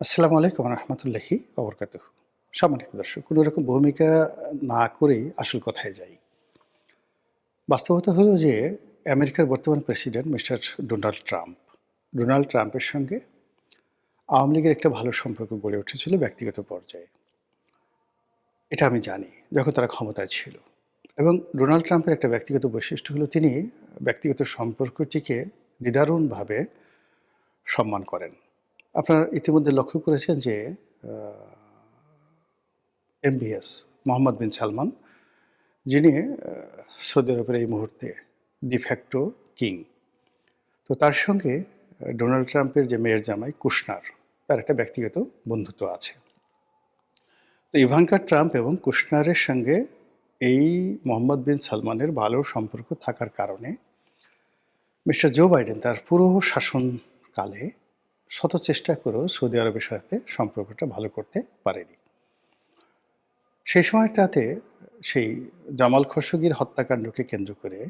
আসসালামু আলাইকুম রহমতুল্লাহি ওবরকাতুহু। সম্মানিত দর্শক, কোনো রকম ভূমিকা না করেই আসল কথায় যাই। বাস্তবতা হলো যে আমেরিকার বর্তমান president mister Donald Trump. Donald ট্রাম্পের সঙ্গে আওয়ামী লীগের একটা ভালো সম্পর্ক গড়ে উঠেছিল ব্যক্তিগত পর্যায়ে। এটা আমি জানি যখন তারা ক্ষমতায় ছিল। এবং ডোনাল্ড ট্রাম্পের একটা ব্যক্তিগত বৈশিষ্ট্য হলো তিনি ব্যক্তিগত সম্পর্কটিকে নিদারুণভাবে সম্মান করেন। আপনারা ইতিমধ্যে লক্ষ্য করেছেন যে আ এমবিএস মোহাম্মদ বিন সালমান, যিনি সৌদি আরবের এই মুহূর্তে ডিফ্যাক্টো কিং। তো তার সঙ্গে ডোনাল্ড ট্রাম্পের যে মেয়ের জামাই কুশনার, তার একটা ব্যক্তিগত বন্ধুত্ব আছে। তো ইভাঙ্কা ট্রাম্প এবং কুশনারের সঙ্গে এই মোহাম্মদ বিন সালমানের ভালো সম্পর্ক থাকার কারণে মিস্টার জো বাইডেন তার পুরো শাসনকালে শত চেষ্টা করেও সৌদি আরবের সাথে সম্পর্কটা ভালো করতে পারেনি। সেই সময়টাতে সেই জামাল খশোগির হত্যাকাণ্ডকে কেন্দ্র করে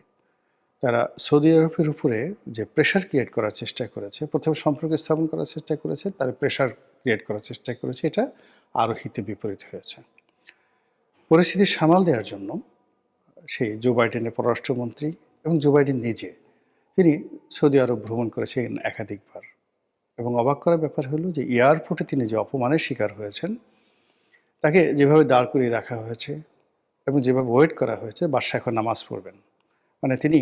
তারা সৌদি আরবের উপরে যে প্রেশার ক্রিয়েট করার চেষ্টা করেছে, প্রথমে সম্পর্ক স্থাপন করার চেষ্টা করেছে, তারা প্রেশার ক্রিয়েট করার চেষ্টা করেছে, এটা আরও হিতে বিপরীত হয়েছে। পরিস্থিতি সামাল দেওয়ার জন্য সেই জো বাইডেনের পররাষ্ট্রমন্ত্রী এবং জো বাইডেন নিজে তিনি সৌদি আরব ভ্রমণ করেছেন একাধিকবার। এবং অবাক করার ব্যাপার হলো যে এয়ারপোর্টে তিনি যে অপমানের শিকার হয়েছেন, তাকে যেভাবে দাঁড় করিয়ে রাখা হয়েছে এবং যেভাবে ওয়েট করা হয়েছে, বাদশা এখন নামাজ পড়বেন। মানে তিনি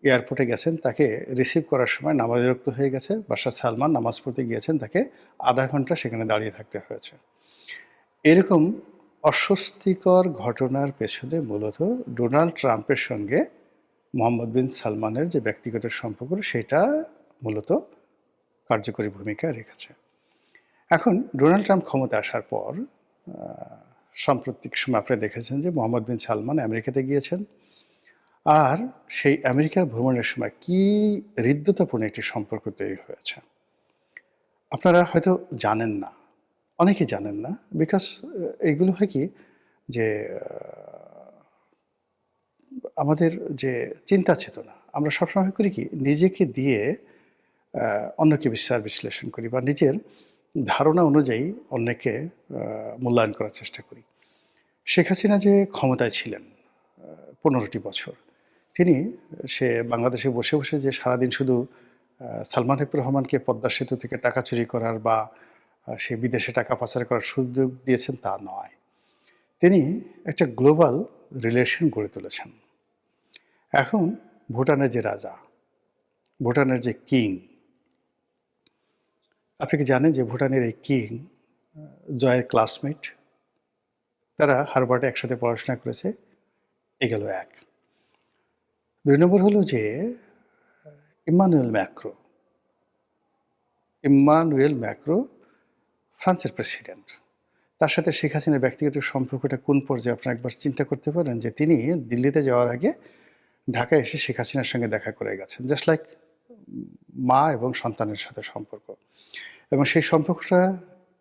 এয়ারপোর্টে গেছেন, তাকে রিসিভ করার সময় নামাজরক্ত হয়ে গেছে, বাদশাহ সালমান নামাজ পড়তে গিয়েছেন, তাকে আধা ঘন্টা সেখানে দাঁড়িয়ে থাকতে হয়েছে। এরকম অস্বস্তিকর ঘটনার পেছনে মূলত ডোনাল্ড ট্রাম্পের সঙ্গে মোহাম্মদ বিন সালমানের যে ব্যক্তিগত সম্পর্ক, সেটা মূলত কার্যকরী ভূমিকা রেখেছে। এখন ডোনাল্ড ট্রাম্প ক্ষমতায় আসার পর সাম্প্রতিক সময় আপনারা দেখেছেন যে মোহাম্মদ বিন সালমান আমেরিকাতে গিয়েছেন। আর সেই আমেরিকা ভ্রমণের সময় কি হৃদ্যতাপূর্ণ একটি সম্পর্ক তৈরি হয়েছে। আপনারা হয়তো জানেন না, অনেকেই জানেন না। বিকজ এইগুলো হয় কি যে আমাদের যে চিন্তা চেতনা, আমরা সবসময় করি কি নিজেকে দিয়ে অন্যকে বিচার বিশ্লেষণ করি বা নিজের ধারণা অনুযায়ী অন্যকে মূল্যায়ন করার চেষ্টা করি। শেখ হাসিনা যে ক্ষমতায় ছিলেন ১৫টি বছর, তিনি বাংলাদেশে বসে বসে যে সারাদিন শুধু সালমান এফ রহমানকে পদ্মা সেতু থেকে টাকা চুরি করার বা সে বিদেশে টাকা পাচার করার সুযোগ দিয়েছেন তা নয়। তিনি একটা গ্লোবাল রিলেশন গড়ে তুলেছেন। এখন ভুটানের যে রাজা, ভুটানের যে কিং, আপনি কি জানেন যে ভুটানের এই কিং জয়ের ক্লাসমেট? তারা হার্ভার্ডে একসাথে পড়াশোনা করেছে। এ গেল এক। ২ নম্বর হলো যে ইম্মানুয়েল ম্যাক্রো, ইম্মানুয়েল ম্যাক্রো ফ্রান্সের প্রেসিডেন্ট। তার সাথে শেখ হাসিনার ব্যক্তিগত সম্পর্কটা কোন পর্যায়ে আপনারা একবার চিন্তা করতে পারেন যে তিনি দিল্লিতে যাওয়ার আগে ঢাকায় এসে শেখ হাসিনার সঙ্গে দেখা করে গেছেন। জাস্ট লাইক মা এবং সন্তানের সাথে সম্পর্ক। এবং সেই সম্পর্কটা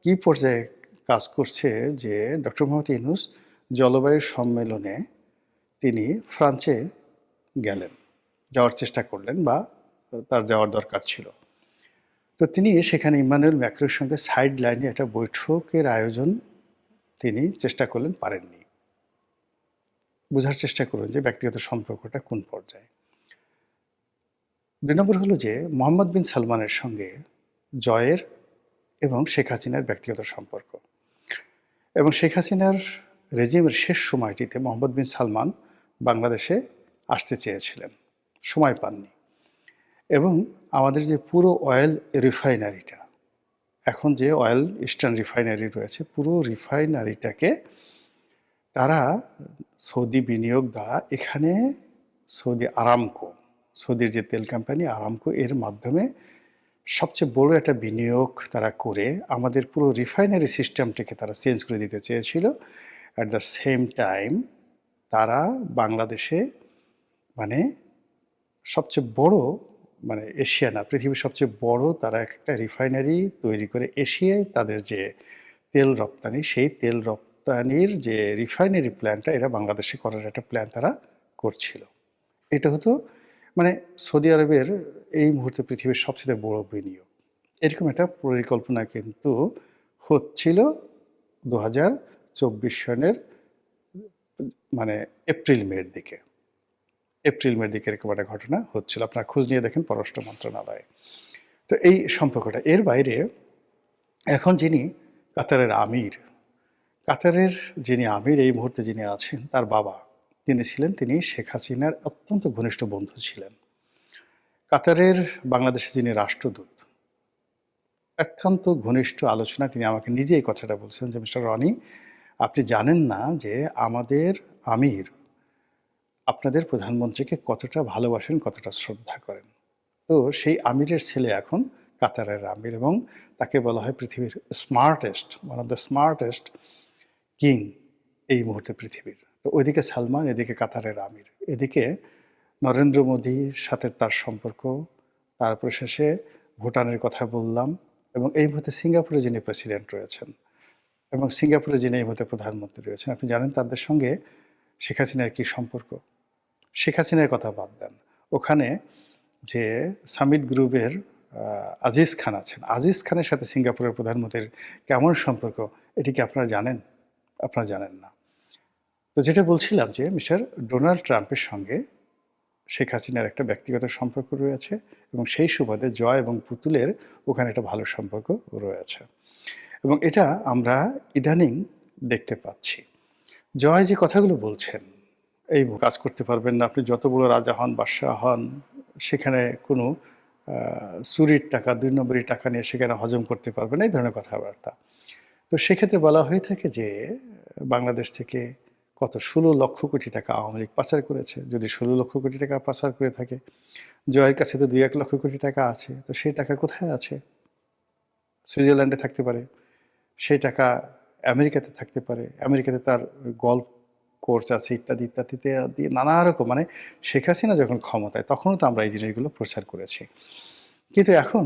কি পর্যায়ে কাজ করছে যে ডক্টর মোহাম্মদ ইউনূস জলবায়ু সম্মেলনে তিনি ফ্রান্সে গেলেন, যাওয়ার চেষ্টা করলেন বা তার যাওয়ার দরকার ছিল। তো তিনি সেখানে ইম্মানুয়েল ম্যাক্রোর সঙ্গে সাইড লাইনে একটা বৈঠকের আয়োজন তিনি চেষ্টা করলেন, পারেননি। বোঝার চেষ্টা করুন যে ব্যক্তিগত সম্পর্কটা কোন পর্যায়ে। ২ নম্বর হলো যে মোহাম্মদ বিন সালমানের সঙ্গে জয়ের এবং শেখ হাসিনার ব্যক্তিগত সম্পর্ক। এবং শেখ হাসিনার রেজিমের শেষ সময়টিতে মোহাম্মদ বিন সালমান বাংলাদেশে আসতে চেয়েছিলেন, সময় পাননি। এবং আমাদের যে পুরো অয়েল রিফাইনারিটা, এখন যে অয়েল ইস্টার্ন রিফাইনারি রয়েছে, পুরো রিফাইনারিটাকে তারা সৌদি বিনিয়োগ দ্বারা এখানে সৌদি আরামকো, সৌদির যে তেল কোম্পানি আরামকো, এর মাধ্যমে সবচেয়ে বড় একটা বিনিয়োগ তারা করে আমাদের পুরো রিফাইনারি সিস্টেমটাকে তারা চেঞ্জ করে দিতে চেয়েছিল। অ্যাট দ্য সেম টাইম তারা বাংলাদেশে মানে সবচেয়ে বড়, মানে এশিয়া না, পৃথিবীর সবচেয়ে বড় তারা একটা রিফাইনারি তৈরি করে এশিয়ায় তাদের যে তেল রপ্তানি, সেই তেল রপ্তানির যে রিফাইনারি প্ল্যানটা, এটা বাংলাদেশে করার একটা প্ল্যান তারা করছিল। এটা হতো মানে সৌদি আরবের এই মুহূর্তে পৃথিবীর সবচেয়ে বড় বিনিয়োগ। এরকম একটা পরিকল্পনা কিন্তু হচ্ছিল 2024 সনের মানে এপ্রিল-মের দিকে। এপ্রিল-মের দিকে এরকম একটা ঘটনা হচ্ছিল। আপনারা খোঁজ নিয়ে দেখেন পররাষ্ট্র মন্ত্রণালয়ে। তো এই সম্পর্কটা। এর বাইরে এখন যিনি কাতারের আমির, কাতারের যিনি আমির এই মুহূর্তে যিনি আছেন তার বাবা তিনি শেখ হাসিনার অত্যন্ত ঘনিষ্ঠ বন্ধু ছিলেন। কাতারের বাংলাদেশে যিনি রাষ্ট্রদূত, অত্যন্ত ঘনিষ্ঠ আলোচনায় তিনি আমাকে নিজে এই কথাটা বলছেন যে, "মিস্টার রনি, আপনি জানেন না যে আমাদের আমির আপনাদের প্রধানমন্ত্রীকে কতটা ভালোবাসেন, কতটা শ্রদ্ধা করেন।" তো সেই আমিরের ছেলে এখন কাতারের আমির এবং তাকে বলা হয় পৃথিবীর smartest, one of the smartest king এই মুহূর্তে পৃথিবীর। তো ওইদিকে সালমান, এদিকে কাতারের আমির, এদিকে নরেন্দ্র মোদীর সাথে তার সম্পর্ক, তারপর শেষে ভুটানের কথা বললাম এবং এই মুহূর্তে সিঙ্গাপুরে যিনি প্রেসিডেন্ট রয়েছেন এবং সিঙ্গাপুরে যিনি এই মুহূর্তে প্রধানমন্ত্রী রয়েছেন, আপনি জানেন তাদের সঙ্গে শেখ হাসিনার কী সম্পর্ক? শেখ হাসিনার কথা বাদ দেন, ওখানে যে সামিট গ্রুপের আজিজ খান আছেন, আজিজ খানের সাথে সিঙ্গাপুরের প্রধানমন্ত্রীর কেমন সম্পর্ক, এটি কি আপনারা জানেন? আপনারা জানেন না। তো যেটা বলছিলাম যে মিস্টার ডোনাল্ড ট্রাম্পের সঙ্গে শেখ হাসিনার একটা ব্যক্তিগত সম্পর্ক রয়েছে এবং সেই সুবাদে জয় এবং পুতুলের ওখানে একটা ভালো সম্পর্ক রয়েছে এবং এটা আমরা ইদানিং দেখতে পাচ্ছি। জয় যে কথাগুলো বলছেন, এই কাজ করতে পারবেন না, আপনি যত বড় রাজা হন, বাদশাহ হন, সেখানে কোনো চুরির টাকা, ২ নম্বরি টাকা নিয়ে সেখানে হজম করতে পারবেন না, এই ধরনের কথাবার্তা। তো সেক্ষেত্রে বলা হয়ে থাকে যে বাংলাদেশ থেকে কত ১৬ লক্ষ কোটি টাকা আওয়ামী লীগ পাচার করেছে। যদি ১৬ লক্ষ কোটি টাকা পাচার করে থাকে, জয়ের কাছে তো ২-১ লক্ষ কোটি টাকা আছে। তো সেই টাকা কোথায় আছে? সুইজারল্যান্ডে থাকতে পারে, সেই টাকা আমেরিকাতে থাকতে পারে, আমেরিকাতে তার গল্ফ কোর্স আছে ইত্যাদি ইত্যাদিতে দিয়ে নানা রকম, মানে শেখ হাসিনা যখন ক্ষমতায় তখনও তো আমরা এই জিনিসগুলো প্রচার করেছি। কিন্তু এখন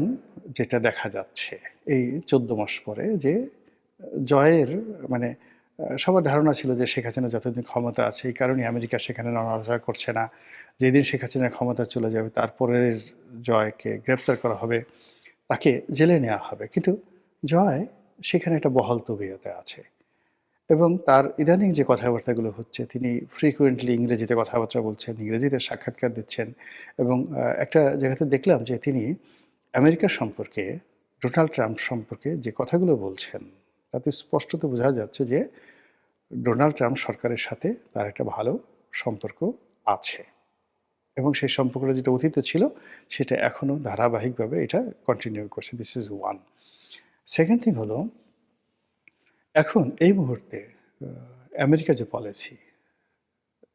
যেটা দেখা যাচ্ছে এই ১৪ মাস পরে যে জয়ের মানে সবার ধারণা ছিল যে শেখ হাসিনা যতদিন ক্ষমতা আছে এই কারণে আমেরিকা সেখানে নড়াচড়া করছে না, যেদিন শেখ হাসিনা ক্ষমতা চলে যাবে তারপরের জয়কে গ্রেপ্তার করা হবে, তাকে জেলে নেওয়া হবে। কিন্তু জয় সেখানে একটা বহাল তবিয়তে আছে এবং তার ইদানিং যে কথাবার্তাগুলো হচ্ছে, তিনি ফ্রিকুয়েন্টলি ইংরেজিতে কথাবার্তা বলছেন, ইংরেজিতে সাক্ষাৎকার দিচ্ছেন এবং একটা জায়গাতে দেখলাম যে তিনি আমেরিকা সম্পর্কে, ডোনাল্ড ট্রাম্প সম্পর্কে যে কথাগুলো বলছেন, তাতে স্পষ্টত বোঝা যাচ্ছে যে ডোনাল্ড ট্রাম্প সরকারের সাথে তার একটা ভালো সম্পর্ক আছে এবং সেই সম্পর্কটা যেটা অতীতে ছিল সেটা এখনও ধারাবাহিকভাবে এটা কন্টিনিউ করছে। This is one. Second thing হলো, এখন এই মুহূর্তে আমেরিকার যে পলিসি,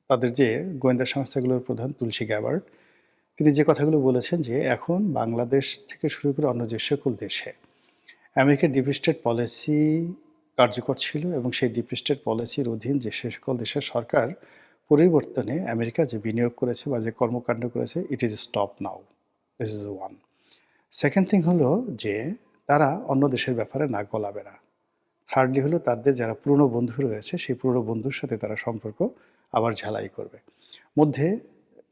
তাদের যে গোয়েন্দা সংস্থাগুলোর প্রধান তুলসী গ্যাবার্ড, তিনি যে কথাগুলো বলেছেন যে এখন বাংলাদেশ থেকে শুরু করে অন্য যে সকল দেশে আমেরিকার ডিপ স্টেট পলিসি কার্যকর ছিল এবং সেই ডিপ স্টেট পলিসির অধীন যে সকল দেশের সরকার পরিবর্তনে আমেরিকা যে বিনিয়োগ করেছে বা যে কর্মকাণ্ড করেছে, it is stop now. This is one. Second thing হলো যে তারা অন্য দেশের ব্যাপারে নাক গলাবে না। থার্ডলি হলো তাদের যারা পুরনো বন্ধু রয়েছে সেই পুরনো বন্ধুর সাথে তারা সম্পর্ক আবার ঝালাই করবে। মধ্যে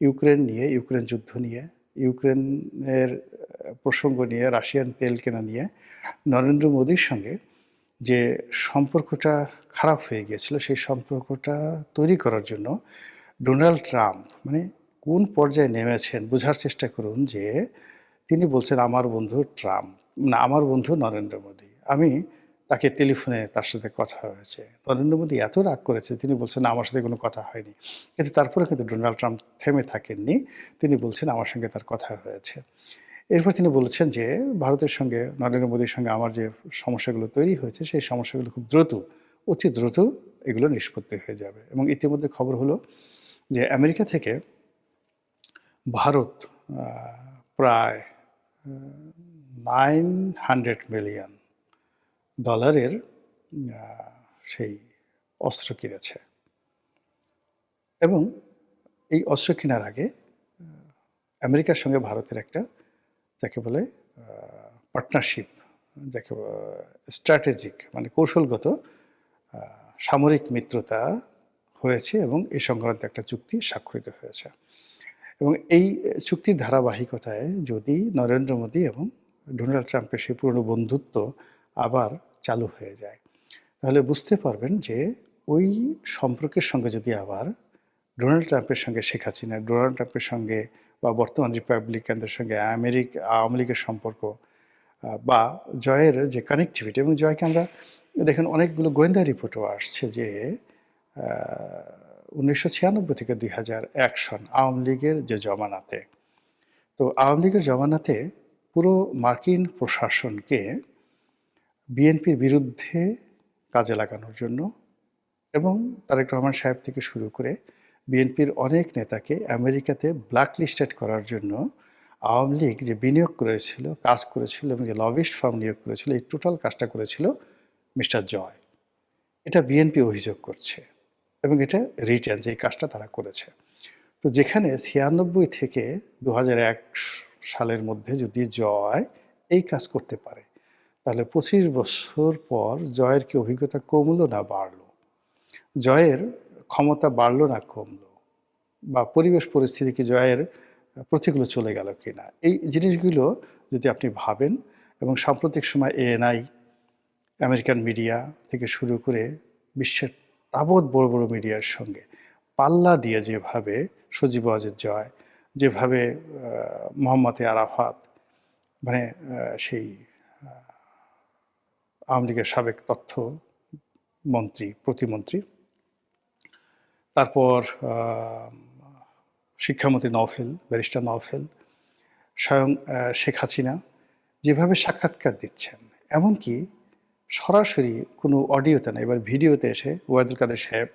ইউক্রেন নিয়ে, ইউক্রেন যুদ্ধ নিয়ে, ইউক্রেনের প্রসঙ্গ নিয়ে, রাশিয়ান তেল কেনা নিয়ে নরেন্দ্র মোদীর সঙ্গে যে সম্পর্কটা খারাপ হয়ে গিয়েছিল, সেই সম্পর্কটা তৈরি করার জন্য ডোনাল্ড ট্রাম্প মানে কোন পর্যায়ে নেমেছেন বোঝার চেষ্টা করুন যে তিনি বলছেন আমার বন্ধু ট্রাম্প, না আমার বন্ধু নরেন্দ্র মোদী। আমি তাকে টেলিফোনে তার সাথে কথা হয়েছে। নরেন্দ্র মোদী এত রাগ করেছে, তিনি বলছেন আমার সাথে কোনো কথা হয়নি। কিন্তু তারপরে কিন্তু ডোনাল্ড ট্রাম্প থেমে থাকেননি। তিনি বলছেন আমার সঙ্গে তার কথা হয়েছে। এরপর তিনি বলেছেন যে ভারতের সঙ্গে, নরেন্দ্র মোদীর সঙ্গে আমার যে সমস্যাগুলো তৈরি হয়েছে সেই সমস্যাগুলো খুব দ্রুত, অতি দ্রুত এগুলো নিষ্পত্তি হয়ে যাবে এবং ইতিমধ্যে খবর হলো যে আমেরিকা থেকে ভারত প্রায় $900 মিলিয়ন সেই অস্ত্র কিনেছে এবং এই অস্ত্র কেনার আগে আমেরিকার সঙ্গে ভারতের একটা যাকে বলে পার্টনারশিপ, যাকে স্ট্র্যাটেজিক মানে কৌশলগত সামরিক মিত্রতা হয়েছে এবং এই সংক্রান্ত একটা চুক্তি স্বাক্ষরিত হয়েছে এবং এই চুক্তির ধারাবাহিকতায় যদি নরেন্দ্র মোদী এবং ডোনাল্ড ট্রাম্পের সেই পুরনো বন্ধুত্ব আবার চালু হয়ে যায়, তাহলে বুঝতে পারবেন যে ওই সম্পর্কের সঙ্গে যদি আবার ডোনাল্ড ট্রাম্পের সঙ্গে শেখ হাসিনা, ডোনাল্ড ট্রাম্পের সঙ্গে বা বর্তমান রিপাবলিকানদের সঙ্গে আওয়ামী লীগের সম্পর্ক, বা জয়ের যে কানেক্টিভিটি, এবং জয়কে আমরা দেখেন অনেকগুলো গোয়েন্দা রিপোর্টও আসছে যে 1996 থেকে 2001 সন আওয়ামী লীগের যে জমানাতে, তো আওয়ামী লীগের জমানাতে পুরো মার্কিন প্রশাসনকে বিএনপির বিরুদ্ধে কাজে লাগানোর জন্য, এবং তারেক রহমান সাহেব থেকে শুরু করে বিএনপির অনেক নেতাকে আমেরিকাতে ব্ল্যাকলিস্টেড করার জন্য আওয়ামী লীগ যে বিনিয়োগ করেছিল, কাজ করেছিল, এবং যে লবিস্ট ফার্ম নিয়োগ করেছিল, এই টোটাল কাজটা করেছিল মিস্টার জয়। এটা বিএনপি অভিযোগ করছে, এবং এটা রিটেন যে কাজটা তারা করেছে। তো যেখানে 96 থেকে 2001 সালের মধ্যে যদি জয় এই কাজ করতে পারে, তাহলে 25 বছর পর জয়ের কি অভিজ্ঞতা কমলো না বাড়লো? জয়ের ক্ষমতা বাড়লো না কমলো? বা পরিবেশ পরিস্থিতি কি জয়ের প্রতিকূলে চলে গেল কিনা? এই জিনিসগুলো যদি আপনি ভাবেন, এবং সাম্প্রতিক সময় এএনআই, আমেরিকান মিডিয়া থেকে শুরু করে বিশ্বের তাবৎ বড় বড় মিডিয়ার সঙ্গে পাল্লা দিয়ে যেভাবে সজীব ওয়াজেদ জয়, যেভাবে মোহাম্মদ আরাফাত, মানে সেই আওয়ামী লীগের সাবেক তথ্য মন্ত্রী, প্রতিমন্ত্রী, তারপর শিক্ষামন্ত্রী নওফেল, ব্যারিস্টার নওফেল, স্বয়ং শেখ হাসিনা যেভাবে সাক্ষাৎকার দিচ্ছেন, এমনকি সরাসরি কোনো অডিওতে না, এবার ভিডিওতে এসে ওয়াহিদুল কাদের সাহেব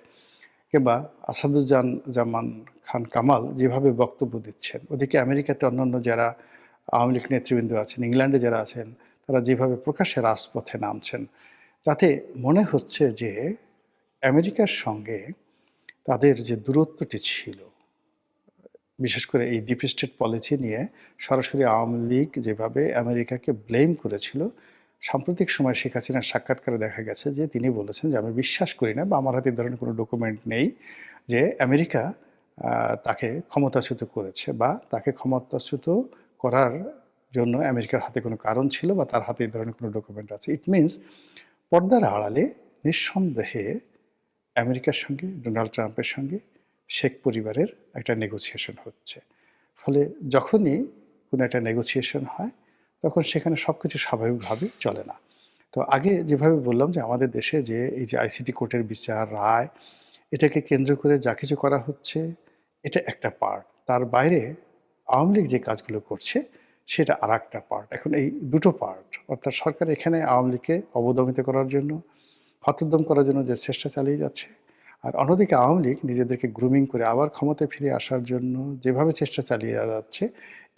কিংবা আসাদুজ্জামান খান কামাল যেভাবে বক্তব্য দিচ্ছেন, ওদিকে আমেরিকাতে অন্যান্য যারা আওয়ামী লীগ নেতৃবৃন্দ আছেন, ইংল্যান্ডে যারা আছেন, তারা যেভাবে প্রকাশ্যে রাজপথে নামছেন, তাতে মনে হচ্ছে যে আমেরিকার সঙ্গে তাদের যে দূরত্বটি ছিল, বিশেষ করে এই ডিপ স্টেট পলিসি নিয়ে সরাসরি আওয়ামী লীগ যেভাবে আমেরিকাকে ব্লেম করেছিল, সাম্প্রতিক সময় শেখ হাসিনার সাক্ষাৎকারে দেখা গেছে যে তিনি বলেছেন যে আমি বিশ্বাস করি না, বা আমার হাতে ধরনের কোনো ডকুমেন্ট নেই যে আমেরিকা তাকে ক্ষমতাচ্যুত করেছে, বা তাকে ক্ষমতাচ্যুত করার জন্য আমেরিকার হাতে কোনো কারণ ছিল, বা তার হাতে এই ধরনের কোনো ডকুমেন্ট আছে। ইট মিনস পর্দার আড়ালে নিঃসন্দেহে আমেরিকার সঙ্গে, ডোনাল্ড ট্রাম্পের সঙ্গে শেখ পরিবারের একটা নেগোসিয়েশন হচ্ছে। ফলে যখনই কোনো একটা নেগোসিয়েশন হয়, তখন সেখানে সব কিছু স্বাভাবিকভাবে চলে না। তো আগে যেভাবে বললাম যে আমাদের দেশে যে এই যে আইসিটি কোর্টের বিচার, রায়, এটাকে কেন্দ্র করে যা কিছু করা হচ্ছে, এটা একটা পার্ট। তার বাইরে আওয়ামী লীগ যে কাজগুলো করছে সেটা আর একটা পার্ট। এখন এই দুটো পার্ট, অর্থাৎ সরকার এখানে আওয়ামী লীগকে অবদমিত করার জন্য, হতোদ্যম করার জন্য যে চেষ্টা চালিয়ে যাচ্ছে, আর অন্যদিকে আওয়ামী লীগ নিজেদেরকে গ্রুমিং করে আবার ক্ষমতায় ফিরে আসার জন্য যেভাবে চেষ্টা চালিয়ে যাচ্ছে,